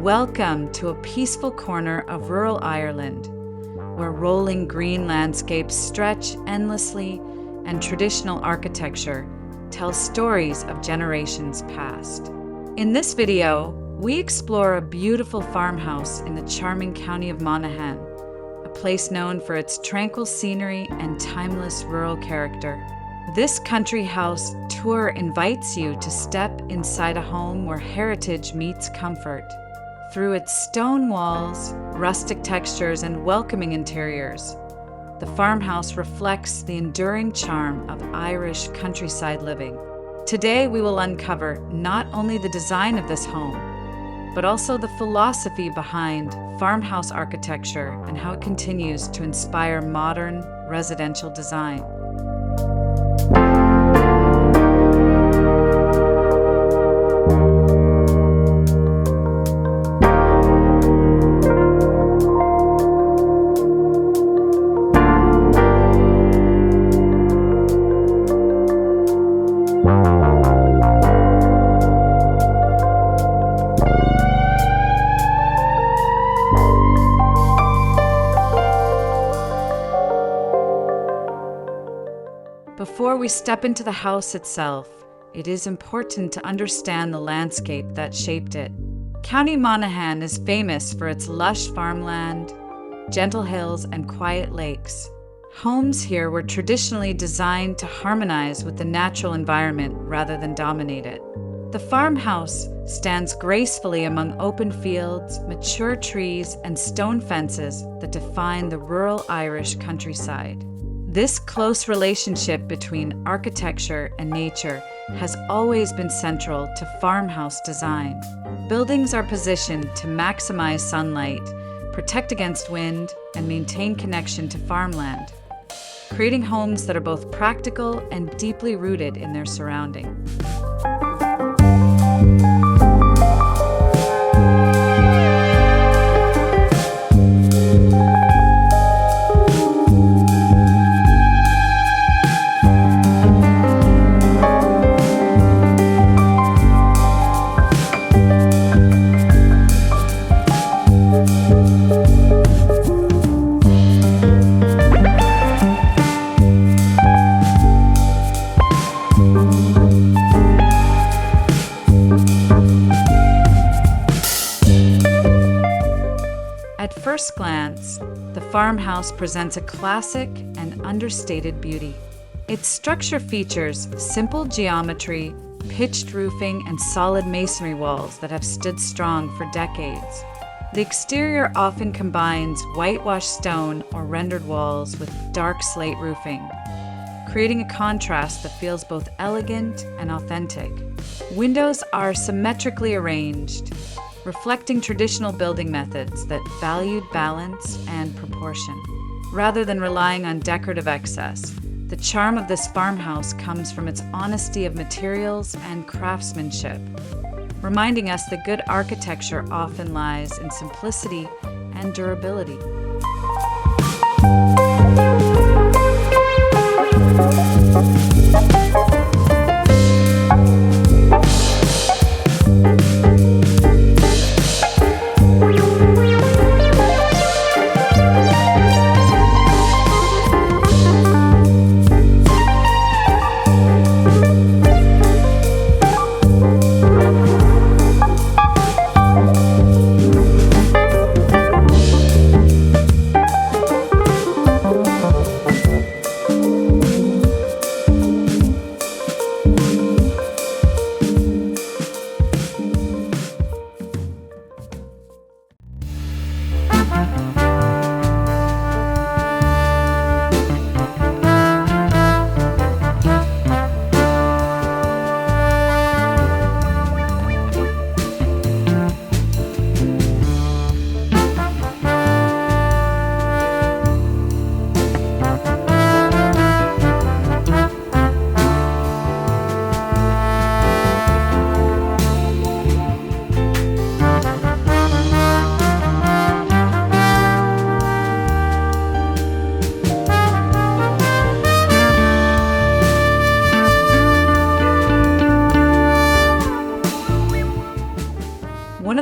Welcome to a peaceful corner of rural Ireland, where rolling green landscapes stretch endlessly and traditional architecture tells stories of generations past. In this video, we explore a beautiful farmhouse in the charming county of Monaghan, a place known for its tranquil scenery and timeless rural character. This country house tour invites you to step inside a home where heritage meets comfort. Through its stone walls, rustic textures, and welcoming interiors, the farmhouse reflects the enduring charm of Irish countryside living. Today, we will uncover not only the design of this home, but also the philosophy behind farmhouse architecture and how it continues to inspire modern residential design. Before we step into the house itself, it is important to understand the landscape that shaped it. County Monaghan is famous for its lush farmland, gentle hills, and quiet lakes. Homes here were traditionally designed to harmonize with the natural environment rather than dominate it. The farmhouse stands gracefully among open fields, mature trees, and stone fences that define the rural Irish countryside. This close relationship between architecture and nature has always been central to farmhouse design. Buildings are positioned to maximize sunlight, protect against wind, and maintain connection to farmland, creating homes that are both practical and deeply rooted in their surrounding. At first glance, the farmhouse presents a classic and understated beauty. Its structure features simple geometry, pitched roofing, and solid masonry walls that have stood strong for decades. The exterior often combines whitewashed stone or rendered walls with dark slate roofing, creating a contrast that feels both elegant and authentic. Windows are symmetrically arranged, reflecting traditional building methods that valued balance and proportion. Rather than relying on decorative excess, the charm of this farmhouse comes from its honesty of materials and craftsmanship, reminding us that good architecture often lies in simplicity and durability.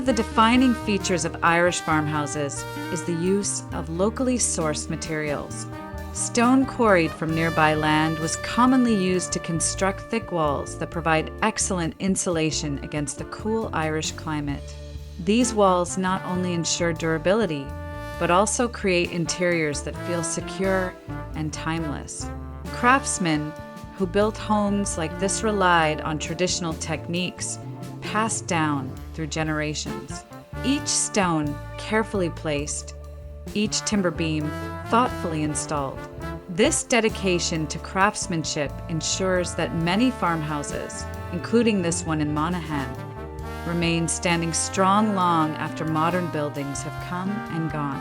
the defining features of Irish farmhouses is the use of locally sourced materials. Stone quarried from nearby land was commonly used to construct thick walls that provide excellent insulation against the cool Irish climate. These walls not only ensure durability, but also create interiors that feel secure and timeless. Craftsmen who built homes like this relied on traditional techniques passed down through generations. Each stone carefully placed, each timber beam thoughtfully installed. This dedication to craftsmanship ensures that many farmhouses, including this one in Monaghan, remain standing strong long after modern buildings have come and gone.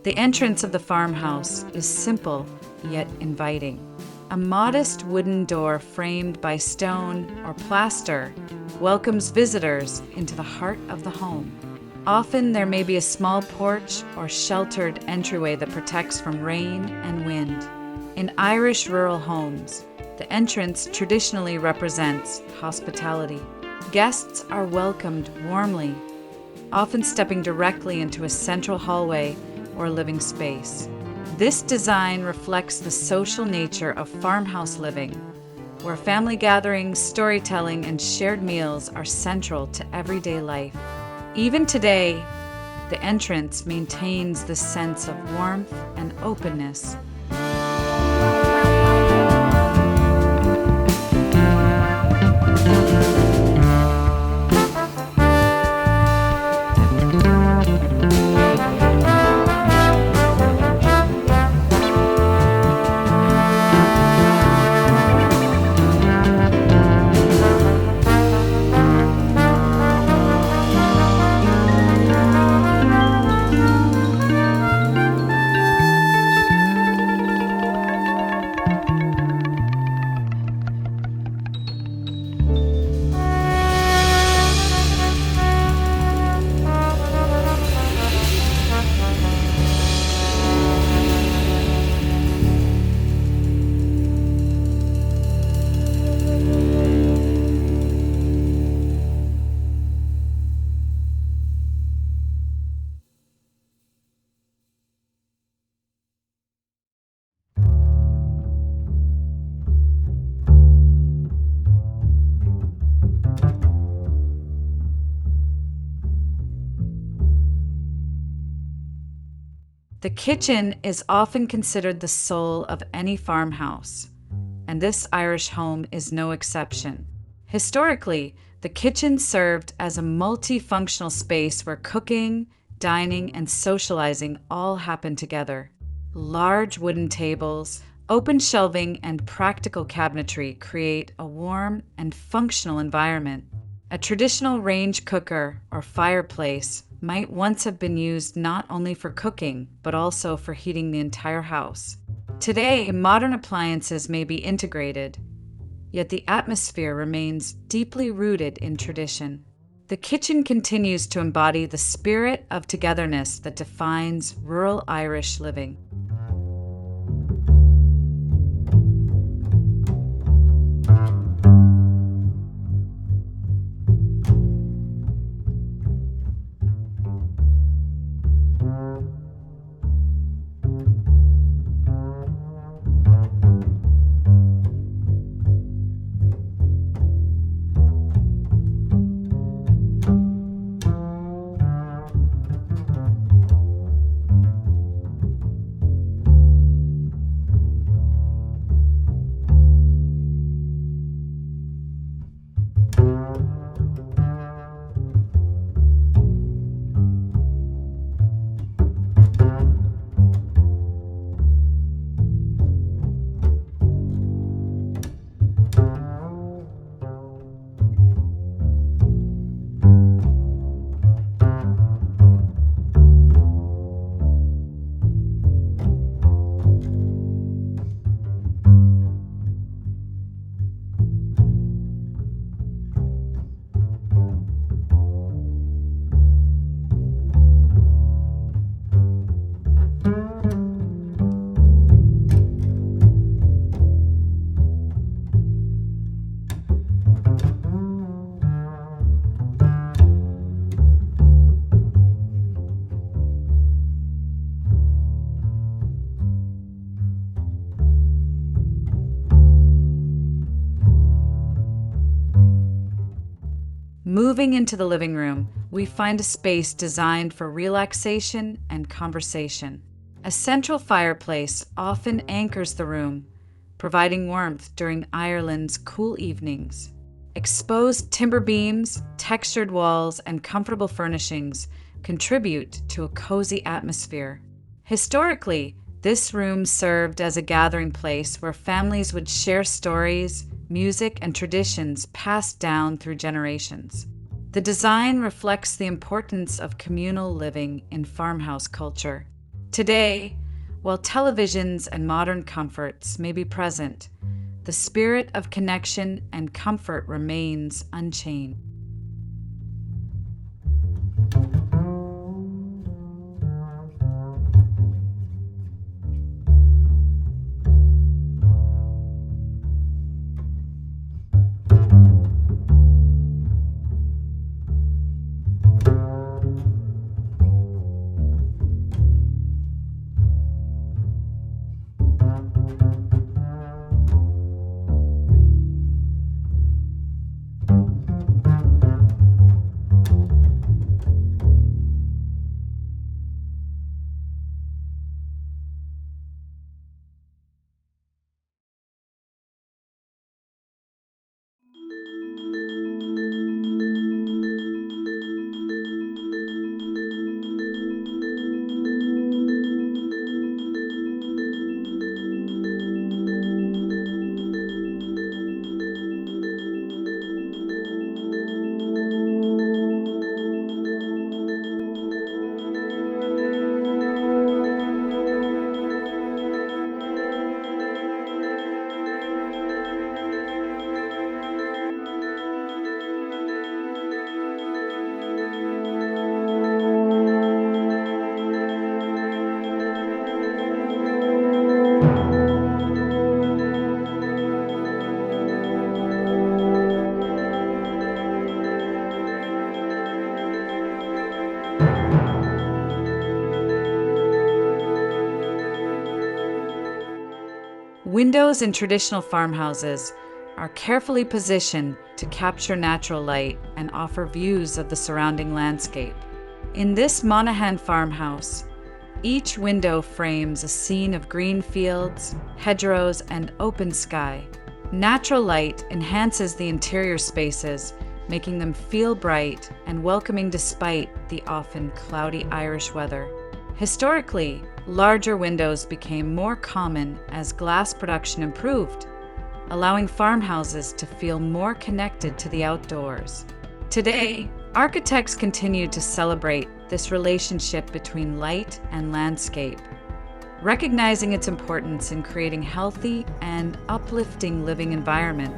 The entrance of the farmhouse is simple yet inviting. A modest wooden door framed by stone or plaster welcomes visitors into the heart of the home. Often there may be a small porch or sheltered entryway that protects from rain and wind. In Irish rural homes, the entrance traditionally represents hospitality. Guests are welcomed warmly, often stepping directly into a central hallway or living space. This design reflects the social nature of farmhouse living, where family gatherings, storytelling, and shared meals are central to everyday life. Even today, the entrance maintains this sense of warmth and openness. The kitchen is often considered the soul of any farmhouse, and this Irish home is no exception. Historically, the kitchen served as a multifunctional space where cooking, dining, and socializing all happened together. Large wooden tables, open shelving, and practical cabinetry create a warm and functional environment. A traditional range cooker or fireplace might once have been used not only for cooking, but also for heating the entire house. Today, modern appliances may be integrated, yet the atmosphere remains deeply rooted in tradition. The kitchen continues to embody the spirit of togetherness that defines rural Irish living. Moving into the living room, we find a space designed for relaxation and conversation. A central fireplace often anchors the room, providing warmth during Ireland's cool evenings. Exposed timber beams, textured walls, and comfortable furnishings contribute to a cozy atmosphere. Historically, this room served as a gathering place where families would share stories, music, and traditions passed down through generations. The design reflects the importance of communal living in farmhouse culture. Today, while televisions and modern comforts may be present, the spirit of connection and comfort remains unchanged. Windows in traditional farmhouses are carefully positioned to capture natural light and offer views of the surrounding landscape. In this Monaghan farmhouse, each window frames a scene of green fields, hedgerows, and open sky. Natural light enhances the interior spaces, making them feel bright and welcoming despite the often cloudy Irish weather. Historically, larger windows became more common as glass production improved, allowing farmhouses to feel more connected to the outdoors. Today, architects continue to celebrate this relationship between light and landscape, recognizing its importance in creating healthy and uplifting living environment.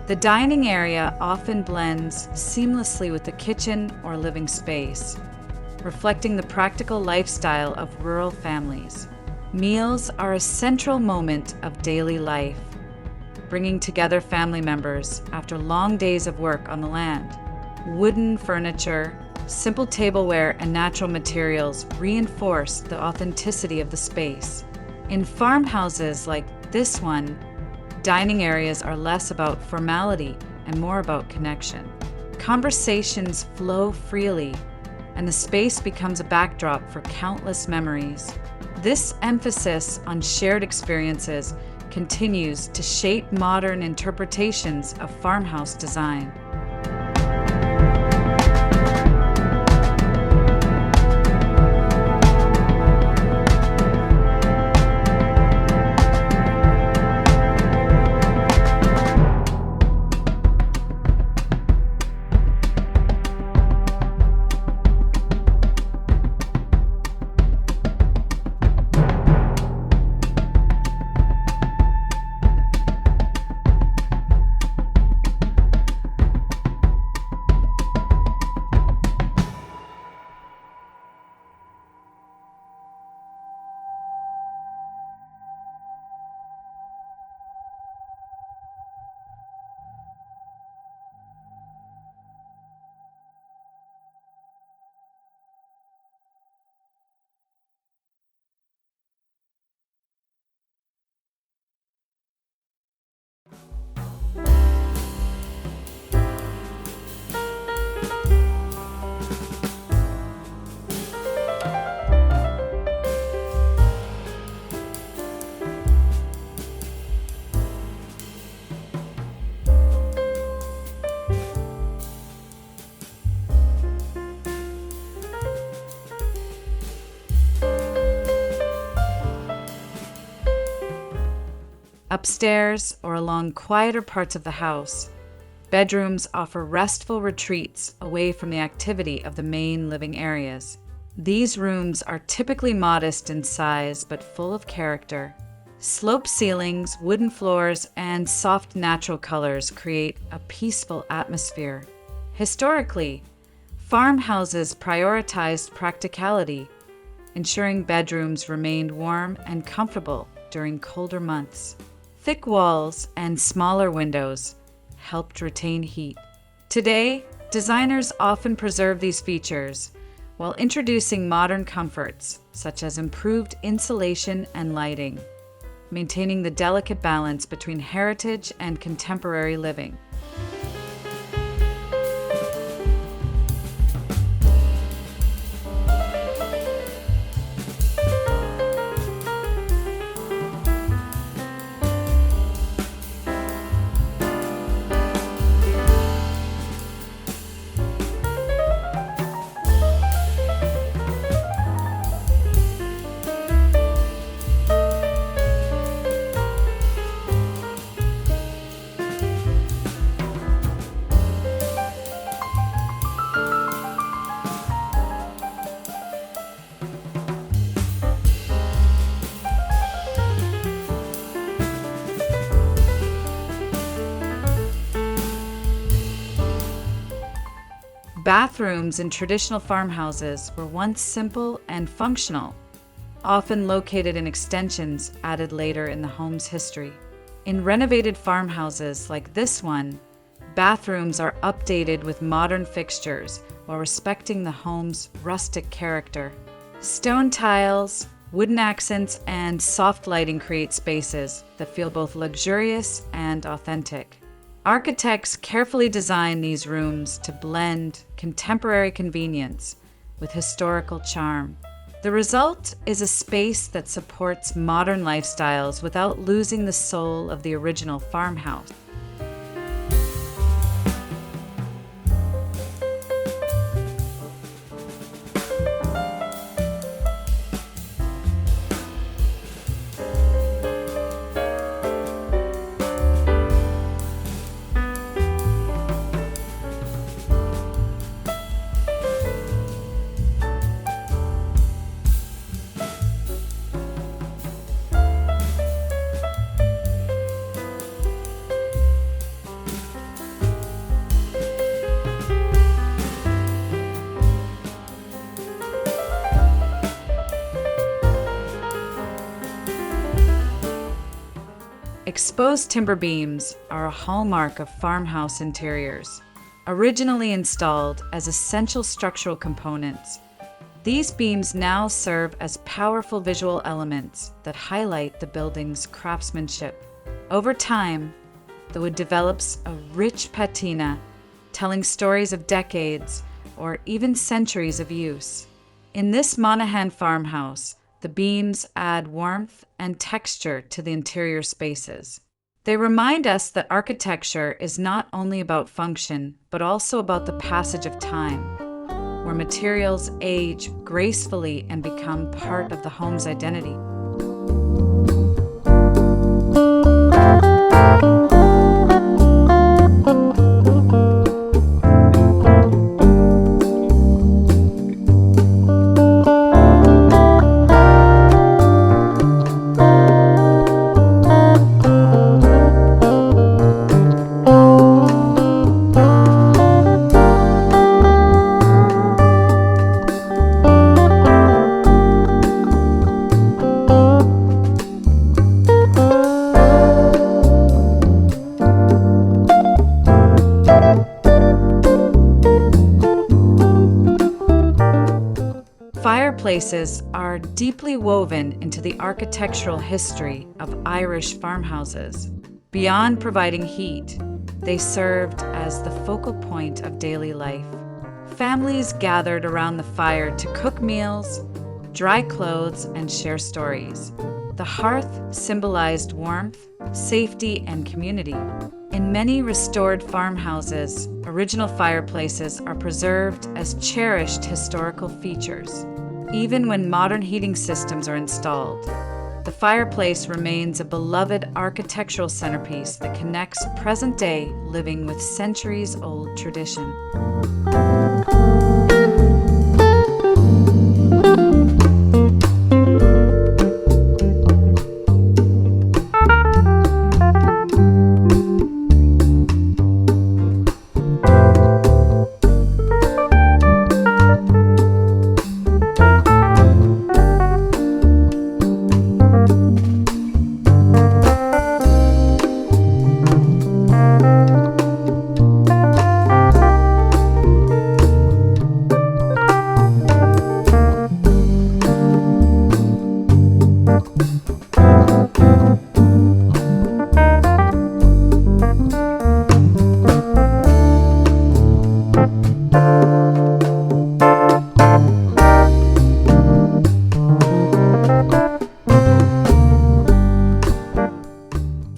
The dining area often blends seamlessly with the kitchen or living space, reflecting the practical lifestyle of rural families. Meals are a central moment of daily life, bringing together family members after long days of work on the land. Wooden furniture, simple tableware, and natural materials reinforce the authenticity of the space. In farmhouses like this one, dining areas are less about formality and more about connection. Conversations flow freely, and the space becomes a backdrop for countless memories. This emphasis on shared experiences continues to shape modern interpretations of farmhouse design. Upstairs or along quieter parts of the house, bedrooms offer restful retreats away from the activity of the main living areas. These rooms are typically modest in size but full of character. Sloped ceilings, wooden floors, and soft natural colors create a peaceful atmosphere. Historically, farmhouses prioritized practicality, ensuring bedrooms remained warm and comfortable during colder months. Thick walls and smaller windows helped retain heat. Today, designers often preserve these features while introducing modern comforts such as improved insulation and lighting, maintaining the delicate balance between heritage and contemporary living. Bathrooms in traditional farmhouses were once simple and functional, often located in extensions added later in the home's history. In renovated farmhouses like this one, bathrooms are updated with modern fixtures while respecting the home's rustic character. Stone tiles, wooden accents, and soft lighting create spaces that feel both luxurious and authentic. Architects carefully design these rooms to blend contemporary convenience with historical charm. The result is a space that supports modern lifestyles without losing the soul of the original farmhouse. Exposed timber beams are a hallmark of farmhouse interiors. Originally installed as essential structural components, these beams now serve as powerful visual elements that highlight the building's craftsmanship. Over time, the wood develops a rich patina, telling stories of decades or even centuries of use. In this Monaghan farmhouse, the beams add warmth and texture to the interior spaces. They remind us that architecture is not only about function, but also about the passage of time, where materials age gracefully and become part of the home's identity. Fireplaces are deeply woven into the architectural history of Irish farmhouses. Beyond providing heat, they served as the focal point of daily life. Families gathered around the fire to cook meals, dry clothes, and share stories. The hearth symbolized warmth, safety, and community. In many restored farmhouses, original fireplaces are preserved as cherished historical features. Even when modern heating systems are installed, the fireplace remains a beloved architectural centerpiece that connects present-day living with centuries-old tradition.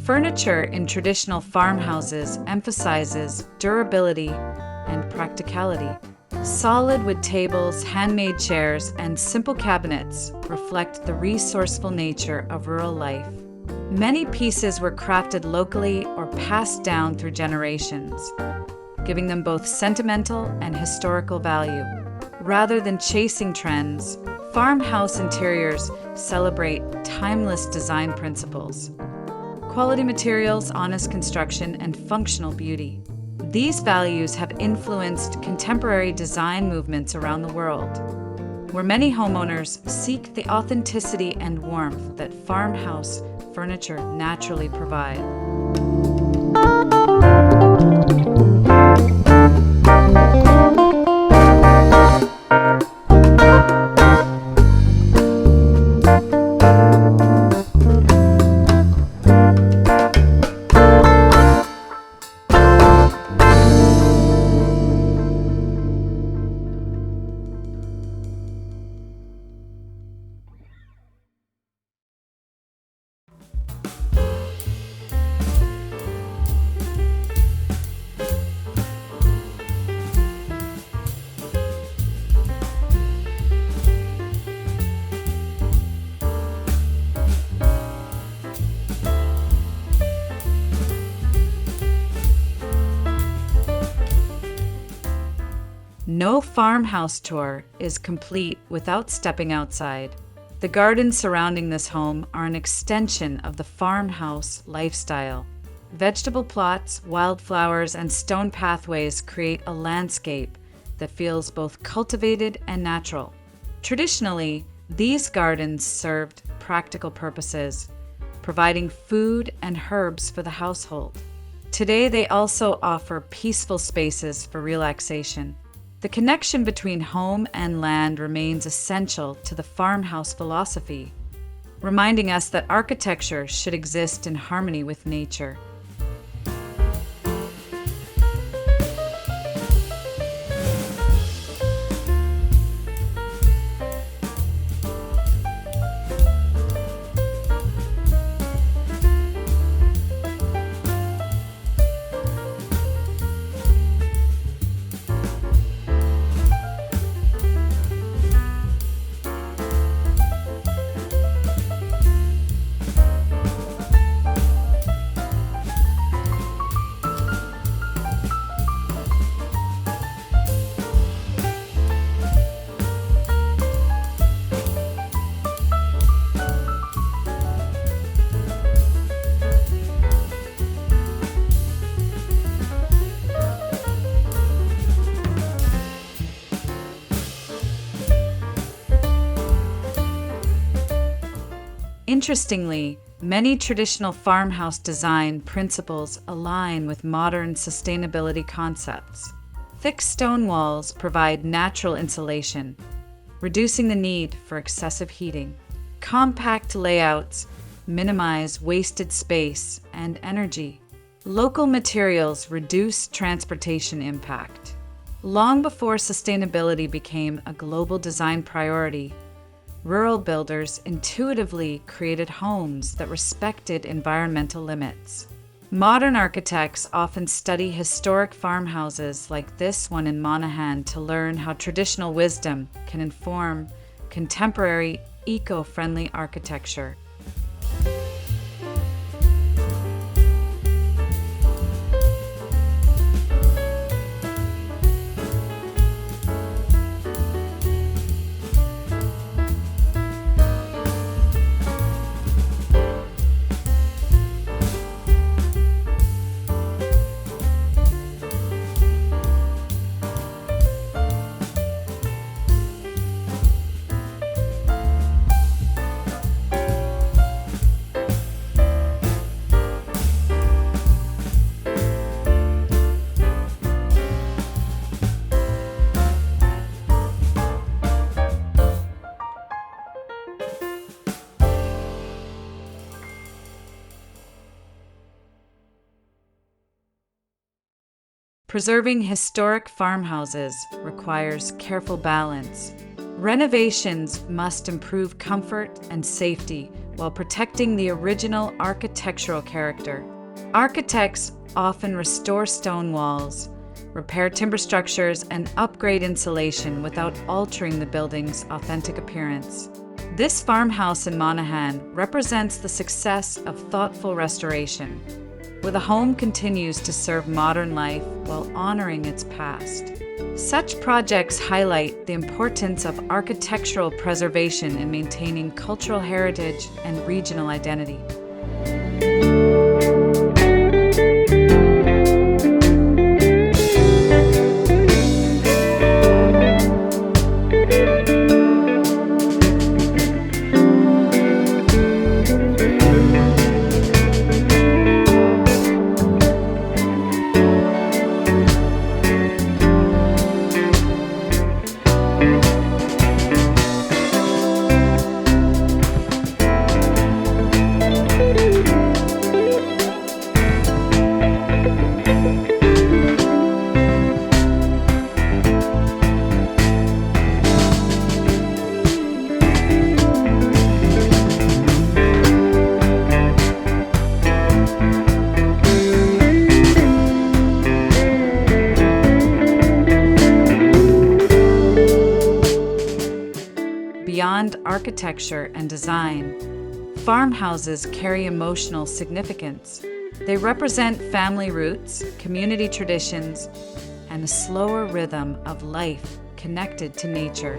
Furniture in traditional farmhouses emphasizes durability and practicality. Solid wood tables, handmade chairs, and simple cabinets reflect the resourceful nature of rural life. Many pieces were crafted locally or passed down through generations, giving them both sentimental and historical value. Rather than chasing trends, farmhouse interiors celebrate timeless design principles: quality materials, honest construction, and functional beauty. These values have influenced contemporary design movements around the world, where many homeowners seek the authenticity and warmth that farmhouse furniture naturally provide. No farmhouse tour is complete without stepping outside. The gardens surrounding this home are an extension of the farmhouse lifestyle. Vegetable plots, wildflowers, and stone pathways create a landscape that feels both cultivated and natural. Traditionally, these gardens served practical purposes, providing food and herbs for the household. Today, they also offer peaceful spaces for relaxation. The connection between home and land remains essential to the farmhouse philosophy, reminding us that architecture should exist in harmony with nature. Interestingly, many traditional farmhouse design principles align with modern sustainability concepts. Thick stone walls provide natural insulation, reducing the need for excessive heating. Compact layouts minimize wasted space and energy. Local materials reduce transportation impact. Long before sustainability became a global design priority, rural builders intuitively created homes that respected environmental limits. Modern architects often study historic farmhouses like this one in Monaghan to learn how traditional wisdom can inform contemporary eco-friendly architecture. Preserving historic farmhouses requires careful balance. Renovations must improve comfort and safety while protecting the original architectural character. Architects often restore stone walls, repair timber structures, and upgrade insulation without altering the building's authentic appearance. This farmhouse in Monaghan represents the success of thoughtful restoration, where the home continues to serve modern life while honoring its past. Such projects highlight the importance of architectural preservation in maintaining cultural heritage and regional identity. Beyond architecture and design, farmhouses carry emotional significance. They represent family roots, community traditions, and a slower rhythm of life connected to nature.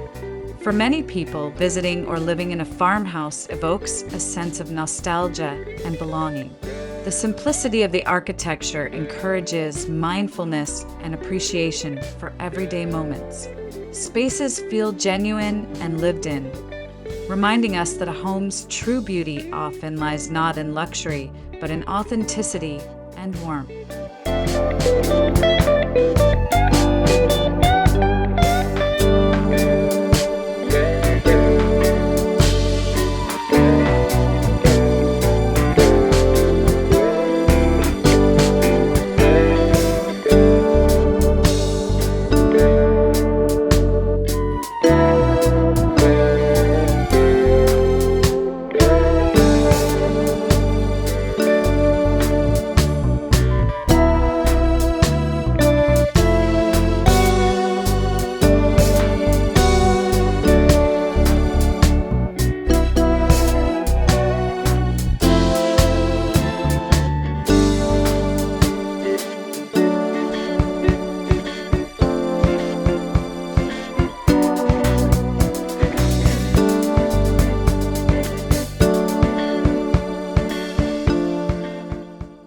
For many people, visiting or living in a farmhouse evokes a sense of nostalgia and belonging. The simplicity of the architecture encourages mindfulness and appreciation for everyday moments. Spaces feel genuine and lived in, reminding us that a home's true beauty often lies not in luxury, but in authenticity and warmth.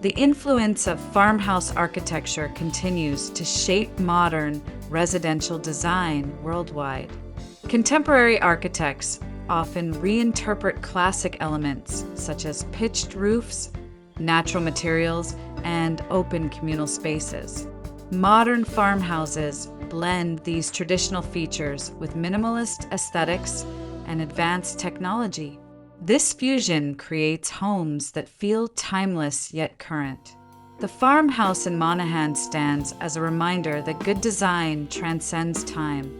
The influence of farmhouse architecture continues to shape modern residential design worldwide. Contemporary architects often reinterpret classic elements such as pitched roofs, natural materials, and open communal spaces. Modern farmhouses blend these traditional features with minimalist aesthetics and advanced technology. This fusion creates homes that feel timeless yet current. The farmhouse in Monaghan stands as a reminder that good design transcends time,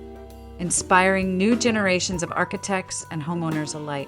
inspiring new generations of architects and homeowners alike.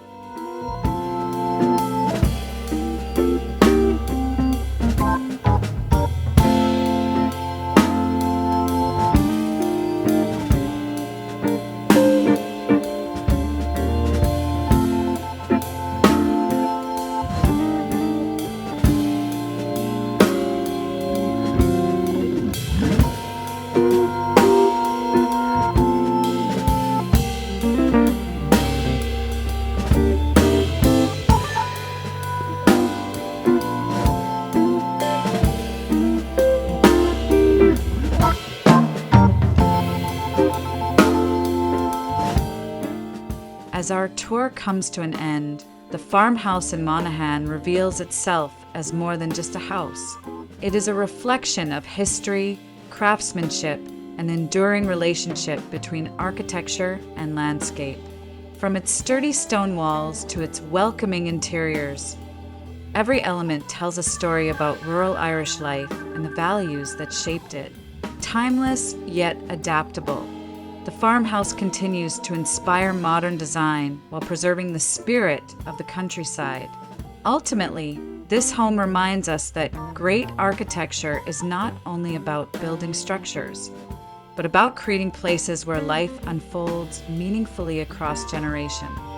As our tour comes to an end, the farmhouse in Monaghan reveals itself as more than just a house. It is a reflection of history, craftsmanship, and enduring relationship between architecture and landscape. From its sturdy stone walls to its welcoming interiors, every element tells a story about rural Irish life and the values that shaped it. Timeless yet adaptable, the farmhouse continues to inspire modern design while preserving the spirit of the countryside. Ultimately, this home reminds us that great architecture is not only about building structures, but about creating places where life unfolds meaningfully across generations.